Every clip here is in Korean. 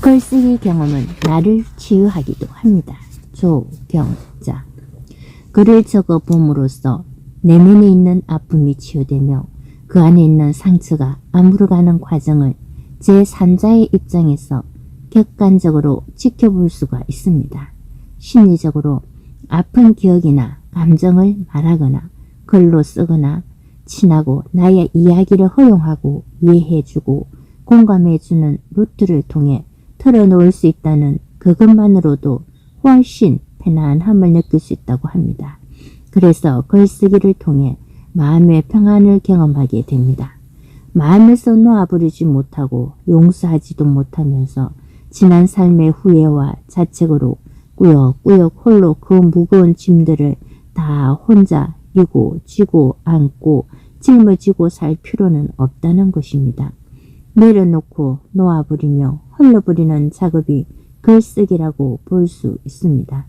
글쓰기 경험은 나를 치유하기도 합니다. 조경자. 글을 적어 봄으로써 내면에 있는 아픔이 치유되며 그 안에 있는 상처가 아물어가는 과정을 제3자의 입장에서 객관적으로 지켜볼 수가 있습니다. 심리적으로 아픈 기억이나 감정을 말하거나 글로 쓰거나 친하고 나의 이야기를 허용하고 이해해주고 공감해주는 루트를 통해 털어놓을 수 있다는 그것만으로도 훨씬 편안함을 느낄 수 있다고 합니다. 그래서 글쓰기를 통해 마음의 평안을 경험하게 됩니다. 마음에서 놓아버리지 못하고 용서하지도 못하면서 지난 삶의 후회와 자책으로 꾸역꾸역 홀로 그 무거운 짐들을 다 혼자 이고 쥐고 안고 짊어지고 살 필요는 없다는 것입니다. 내려놓고 놓아버리며 흘려버리는 작업이 글쓰기라고 볼 수 있습니다.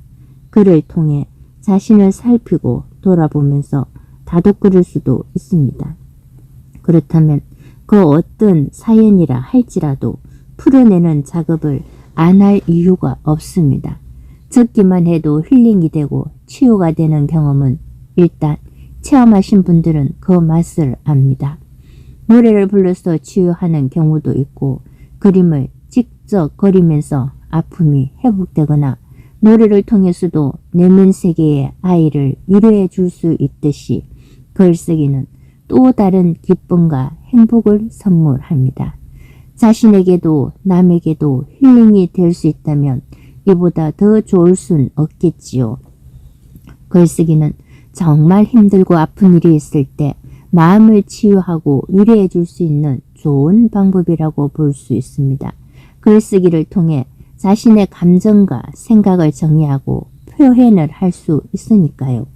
글을 통해 자신을 살피고 돌아보면서 다독거릴 수도 있습니다. 그렇다면 그 어떤 사연이라 할지라도 풀어내는 작업을 안 할 이유가 없습니다. 듣기만 해도 힐링이 되고 치유가 되는 경험은 일단 체험하신 분들은 그 맛을 압니다. 노래를 불러서 치유하는 경우도 있고 그림을 직접 그리면서 아픔이 회복되거나 노래를 통해서도 내면 세계의 아이를 위로해 줄 수 있듯이 글쓰기는 또 다른 기쁨과 행복을 선물합니다. 자신에게도 남에게도 힐링이 될 수 있다면 이보다 더 좋을 순 없겠지요. 글쓰기는 정말 힘들고 아픈 일이 있을 때 마음을 치유하고 위로해 줄 수 있는 좋은 방법이라고 볼 수 있습니다. 글쓰기를 통해 자신의 감정과 생각을 정리하고 표현을 할 수 있으니까요.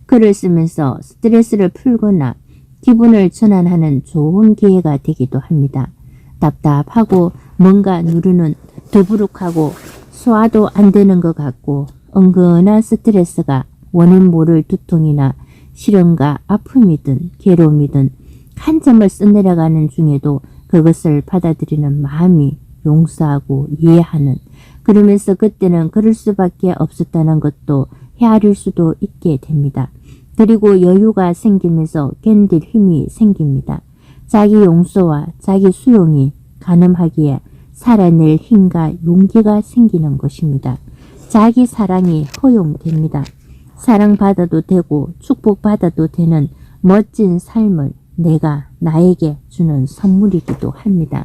글을 쓰면서 스트레스를 풀거나 기분을 전환하는 좋은 기회가 되기도 합니다. 답답하고 뭔가 누르는 더부룩하고 소화도 안 되는 것 같고 은근한 스트레스가 원인 모를 두통이나 시련과 아픔이든 괴로움이든 한 점을 써내려가는 중에도 그것을 받아들이는 마음이 용서하고 이해하는, 그러면서 그때는 그럴 수밖에 없었다는 것도 헤아릴 수도 있게 됩니다. 그리고 여유가 생기면서 견딜 힘이 생깁니다. 자기 용서와 자기 수용이 가늠하기에 살아낼 힘과 용기가 생기는 것입니다. 자기 사랑이 허용됩니다. 사랑받아도 되고 축복받아도 되는 멋진 삶을 내가 나에게 주는 선물이기도 합니다.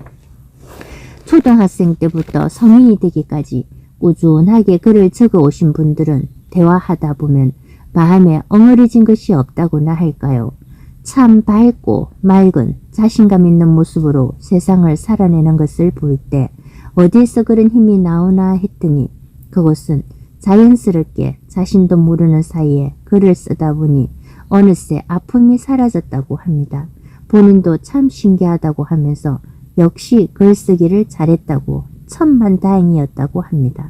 초등학생 때부터 성인이 되기까지 꾸준하게 글을 적어 오신 분들은 대화하다 보면 마음에 엉어리진 것이 없다고나 할까요? 참 밝고 맑은 자신감 있는 모습으로 세상을 살아내는 것을 볼 때 어디서 그런 힘이 나오나 했더니 그것은 자연스럽게 자신도 모르는 사이에 글을 쓰다 보니 어느새 아픔이 사라졌다고 합니다. 본인도 참 신기하다고 하면서 역시 글쓰기를 잘했다고 천만다행이었다고 합니다.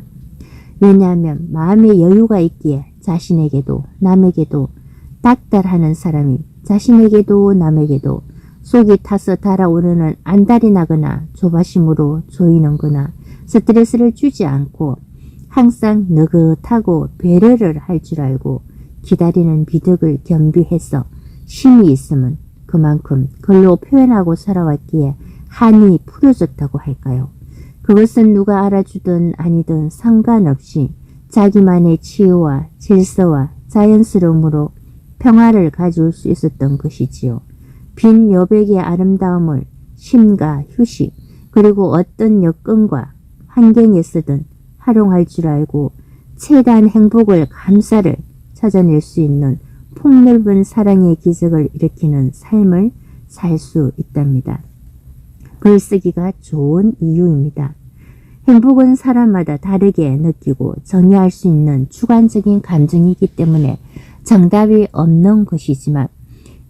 왜냐하면 마음의 여유가 있기에 자신에게도 남에게도 닥달하는 사람이 자신에게도 남에게도 속이 타서 달아오르는 안달이 나거나 조바심으로 조이는 거나 스트레스를 주지 않고 항상 느긋하고 배려를 할 줄 알고 기다리는 미덕을 겸비해서 심이 있으면 그만큼 글로 표현하고 살아왔기에 한이 풀어졌다고 할까요? 그것은 누가 알아주든 아니든 상관없이 자기만의 치유와 질서와 자연스러움으로 평화를 가져올 수 있었던 것이지요. 빈 여백의 아름다움을 쉼과 휴식 그리고 어떤 여건과 환경에서든 활용할 줄 알고 최대한 행복을 감사를 찾아낼 수 있는 폭넓은 사랑의 기적을 일으키는 삶을 살 수 있답니다. 글쓰기가 좋은 이유입니다. 행복은 사람마다 다르게 느끼고 정의할 수 있는 주관적인 감정이기 때문에 정답이 없는 것이지만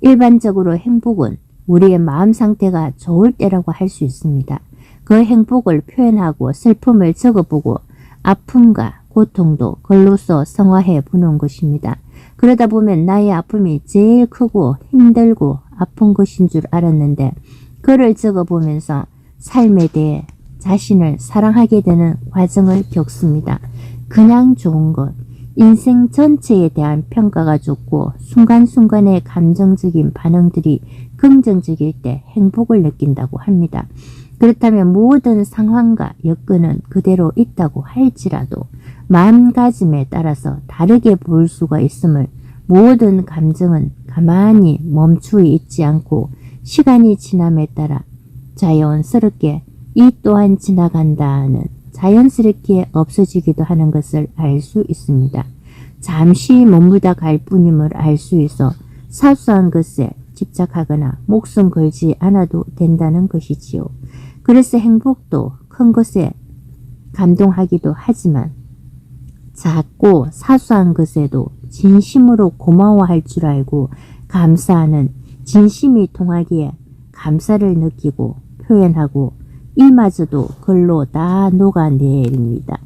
일반적으로 행복은 우리의 마음 상태가 좋을 때라고 할 수 있습니다. 그 행복을 표현하고 슬픔을 적어보고 아픔과 고통도 글로써 성화해 보는 것입니다. 그러다 보면 나의 아픔이 제일 크고 힘들고 아픈 것인 줄 알았는데 글을 적어보면서 삶에 대해 자신을 사랑하게 되는 과정을 겪습니다. 그냥 좋은 것, 인생 전체에 대한 평가가 좋고 순간순간의 감정적인 반응들이 긍정적일 때 행복을 느낀다고 합니다. 그렇다면 모든 상황과 여건은 그대로 있다고 할지라도 마음가짐에 따라서 다르게 보일 수가 있음을, 모든 감정은 가만히 멈추어 있지 않고 시간이 지남에 따라 자연스럽게 이 또한 지나간다는, 자연스럽게 없어지기도 하는 것을 알 수 있습니다. 잠시 머물다 갈 뿐임을 알 수 있어 사소한 것에 집착하거나 목숨 걸지 않아도 된다는 것이지요. 그래서 행복도 큰 것에 감동하기도 하지만 작고 사소한 것에도 진심으로 고마워할 줄 알고 감사하는, 진심이 통하기에 감사를 느끼고 표현하고 이마저도 글로 다 녹아내립니다.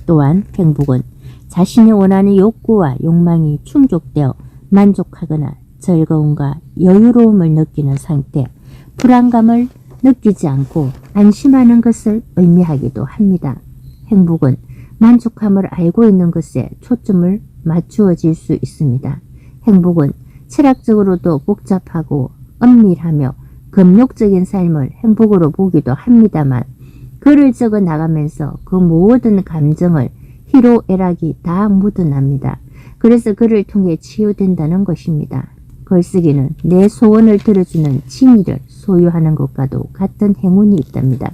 또한 행복은 자신이 원하는 욕구와 욕망이 충족되어 만족하거나 즐거움과 여유로움을 느끼는 상태, 불안감을 느끼지 않고 안심하는 것을 의미하기도 합니다. 행복은 만족함을 알고 있는 것에 초점을 맞추어질 수 있습니다. 행복은 철학적으로도 복잡하고 엄밀하며 금욕적인 삶을 행복으로 보기도 합니다만, 글을 적어 나가면서 그 모든 감정을 희로애락이 다 묻어납니다. 그래서 글을 통해 치유된다는 것입니다. 글쓰기는 내 소원을 들어주는 진의를 소유하는 것과도 같은 행운이 있답니다.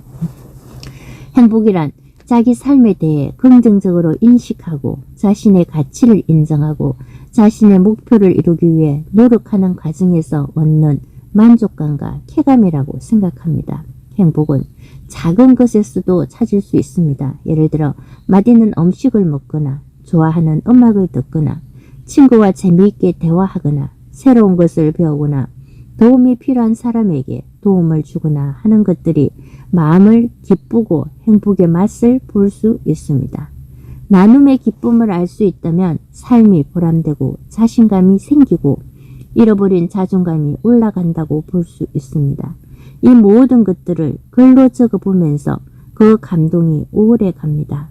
행복이란 자기 삶에 대해 긍정적으로 인식하고 자신의 가치를 인정하고 자신의 목표를 이루기 위해 노력하는 과정에서 얻는 만족감과 쾌감이라고 생각합니다. 행복은 작은 것에서도 찾을 수 있습니다. 예를 들어 맛있는 음식을 먹거나 좋아하는 음악을 듣거나 친구와 재미있게 대화하거나 새로운 것을 배우거나 도움이 필요한 사람에게 도움을 주거나 하는 것들이 마음을 기쁘고 행복의 맛을 볼 수 있습니다. 나눔의 기쁨을 알 수 있다면 삶이 보람되고 자신감이 생기고 잃어버린 자존감이 올라간다고 볼 수 있습니다. 이 모든 것들을 글로 적어보면서 그 감동이 오래 갑니다.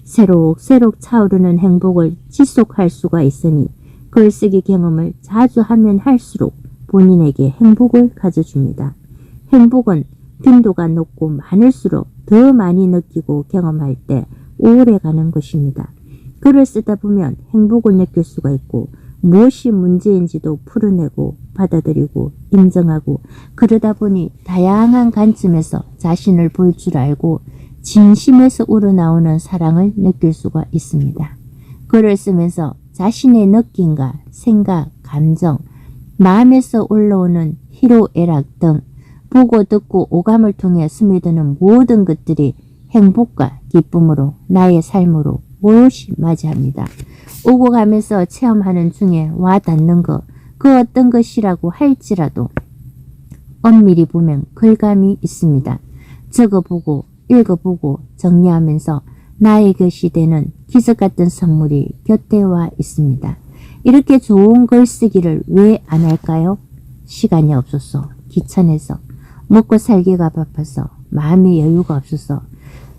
새록새록 차오르는 행복을 지속할 수가 있으니 글쓰기 경험을 자주 하면 할수록 본인에게 행복을 가져줍니다. 행복은 빈도가 높고 많을수록 더 많이 느끼고 경험할 때 오래 가는 것입니다. 글을 쓰다 보면 행복을 느낄 수가 있고 무엇이 문제인지도 풀어내고 받아들이고 인정하고, 그러다 보니 다양한 관점에서 자신을 볼 줄 알고 진심에서 우러나오는 사랑을 느낄 수가 있습니다. 글을 쓰면서 자신의 느낌과 생각, 감정, 마음에서 올라오는 희로애락 등 보고 듣고 오감을 통해 스며드는 모든 것들이 행복과 기쁨으로 나의 삶으로 오롯이 맞이합니다. 오고 가면서 체험하는 중에 와닿는 것, 그 어떤 것이라고 할지라도 엄밀히 보면 글감이 있습니다. 적어보고 읽어보고 정리하면서 나의 것이 되는 기적 같은 선물이 곁에 와 있습니다. 이렇게 좋은 글쓰기를 왜 안 할까요? 시간이 없어서, 귀찮아서, 먹고 살기가 바빠서, 마음의 여유가 없어서,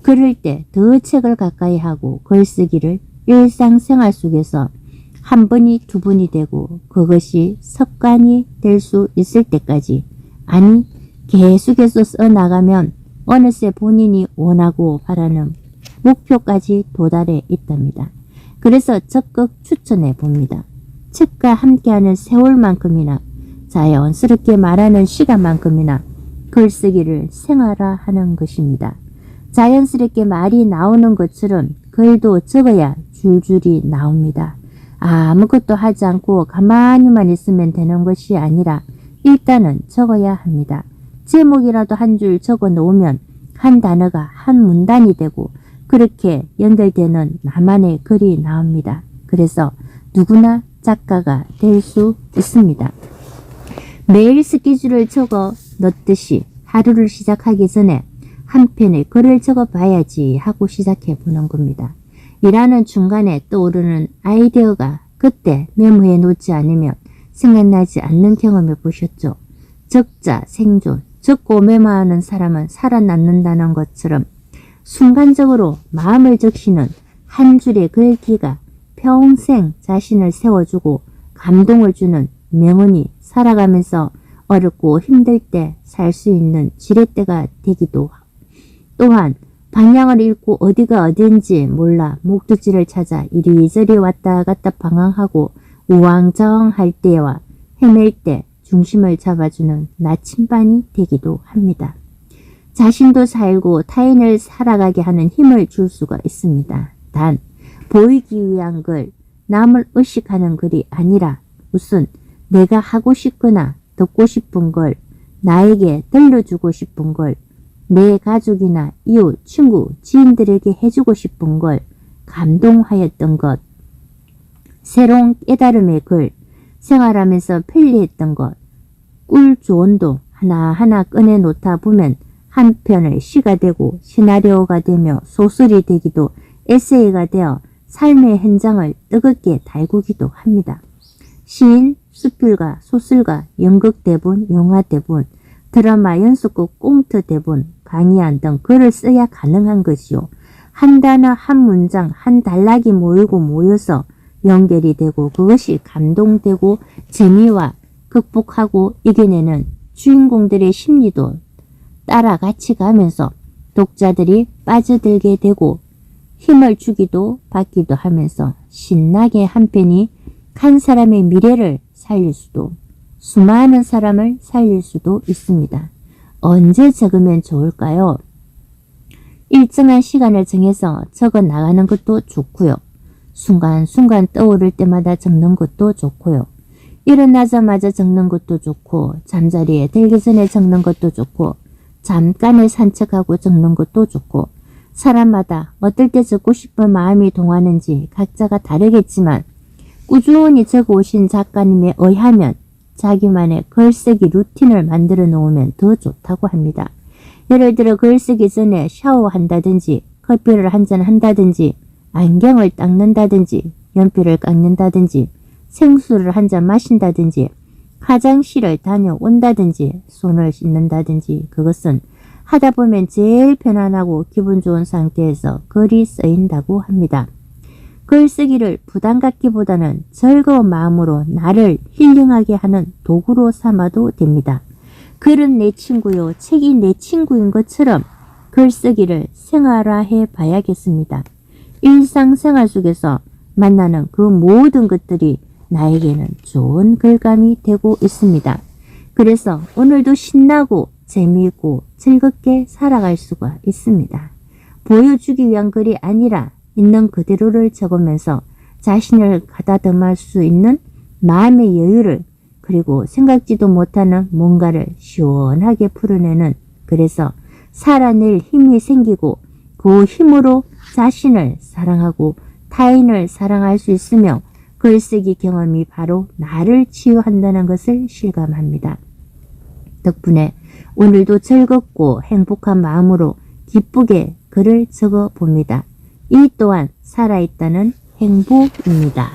그럴 때 더 책을 가까이 하고 글쓰기를 일상생활 속에서 한 번이 두 번이 되고 그것이 습관이 될 수 있을 때까지, 아니 계속해서 써나가면 어느새 본인이 원하고 바라는 목표까지 도달해 있답니다. 그래서 적극 추천해 봅니다. 책과 함께하는 세월만큼이나 자연스럽게 말하는 시간만큼이나 글쓰기를 생활화하는 것입니다. 자연스럽게 말이 나오는 것처럼 글도 적어야 줄줄이 나옵니다. 아무것도 하지 않고 가만히만 있으면 되는 것이 아니라 일단은 적어야 합니다. 제목이라도 한 줄 적어 놓으면 한 단어가 한 문단이 되고 그렇게 연결되는 나만의 글이 나옵니다. 그래서 누구나 작가가 될 수 있습니다. 매일 스케줄을 적어 넣듯이 하루를 시작하기 전에 한 편의 글을 적어 봐야지 하고 시작해 보는 겁니다. 일하는 중간에 떠오르는 아이디어가 그때 메모해 놓지 않으면 생각나지 않는 경험해 보셨죠? 적자 생존, 적고 메모하는 사람은 살아남는다는 것처럼 순간적으로 마음을 적시는 한 줄의 글귀가 평생 자신을 세워주고 감동을 주는 명언이 살아가면서 어렵고 힘들 때 살 수 있는 지렛대가 되기도 또한 방향을 잃고 어디가 어딘지 몰라 목적지를 찾아 이리저리 왔다 갔다 방황하고 우왕좌왕할 때와 헤맬 때 중심을 잡아주는 나침반이 되기도 합니다. 자신도 살고 타인을 살아가게 하는 힘을 줄 수가 있습니다. 단 보이기 위한 글, 남을 의식하는 글이 아니라 우선 내가 하고 싶거나 듣고 싶은 걸, 나에게 들려주고 싶은 걸, 내 가족이나 이웃, 친구, 지인들에게 해주고 싶은 걸, 감동하였던 것, 새로운 깨달음의 글, 생활하면서 편리했던 것, 꿀 조언도 하나하나 꺼내 놓다 보면 한편의 시가 되고 시나리오가 되며 소설이 되기도 에세이가 되어 삶의 현장을 뜨겁게 달구기도 합니다. 시인, 수필가, 소설가, 연극 대본, 영화 대본, 드라마 연속극 꽁트 대본, 강의안 등 글을 써야 가능한 것이요. 한 단어, 한 문장, 한 단락이 모여서 연결이 되고 그것이 감동되고 재미와 극복하고 이겨내는 주인공들의 심리도 따라 같이 가면서 독자들이 빠져들게 되고 힘을 주기도 받기도 하면서 신나게 한편이 한 사람의 미래를 살릴 수도 수많은 사람을 살릴 수도 있습니다. 언제 적으면 좋을까요? 일정한 시간을 정해서 적어 나가는 것도 좋고요. 순간순간 떠오를 때마다 적는 것도 좋고요. 일어나자마자 적는 것도 좋고 잠자리에 들기 전에 적는 것도 좋고 잠깐을 산책하고 적는 것도 좋고 사람마다 어떨 때 적고 싶은 마음이 동하는지 각자가 다르겠지만 꾸준히 적어오신 작가님에 의하면 자기만의 글쓰기 루틴을 만들어 놓으면 더 좋다고 합니다. 예를 들어 글쓰기 전에 샤워한다든지 커피를 한잔 한다든지 안경을 닦는다든지 연필을 깎는다든지 생수를 한잔 마신다든지 화장실을 다녀온다든지 손을 씻는다든지 그것은 하다 보면 제일 편안하고 기분 좋은 상태에서 글이 쓰인다고 합니다. 글쓰기를 부담 갖기보다는 즐거운 마음으로 나를 힐링하게 하는 도구로 삼아도 됩니다. 글은 내 친구요, 책이 내 친구인 것처럼 글쓰기를 생활화해 봐야겠습니다. 일상생활 속에서 만나는 그 모든 것들이 나에게는 좋은 글감이 되고 있습니다. 그래서 오늘도 신나고 재미있고 즐겁게 살아갈 수가 있습니다. 보여주기 위한 글이 아니라 있는 그대로를 적으면서 자신을 가다듬을 수 있는 마음의 여유를 그리고 생각지도 못하는 뭔가를 시원하게 풀어내는 그래서 살아낼 힘이 생기고 그 힘으로 자신을 사랑하고 타인을 사랑할 수 있으며 글쓰기 경험이 바로 나를 치유한다는 것을 실감합니다. 덕분에 오늘도 즐겁고 행복한 마음으로 기쁘게 글을 적어 봅니다. 이 또한 살아있다는 행복입니다.